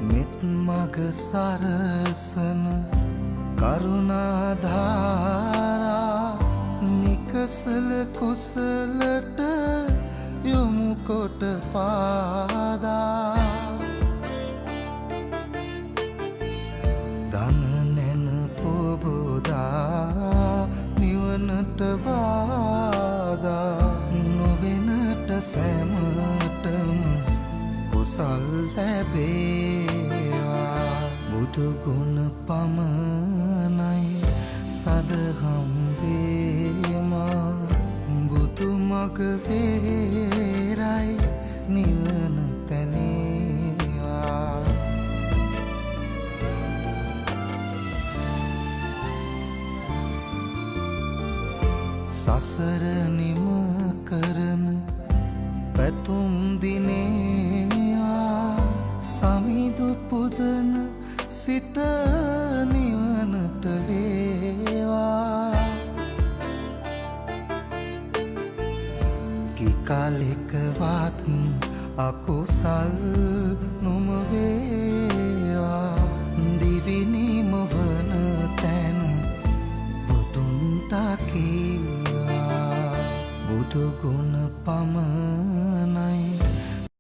මෙත් මග සරසන කරුණාධාරා නිකසල කුසලට යොමු කොට පාදා දන නැන පොබෝදා නිවනට බාදා නොවෙනට සැමටම කුසල් ලැබේවා බුදුගුණ පමණයි සදහම් වේමා බුදු මග වේරයි නිවන තැනේවා සසර නිම කරන පැතුම් දිනේවා සමිදු පුදන සිත නිවනට වේවා කිකාලෙකවත් අකුසල් නොම වේවා දිවිනිම වන තැන බුදුන් තකීවා බුදුගුණ පම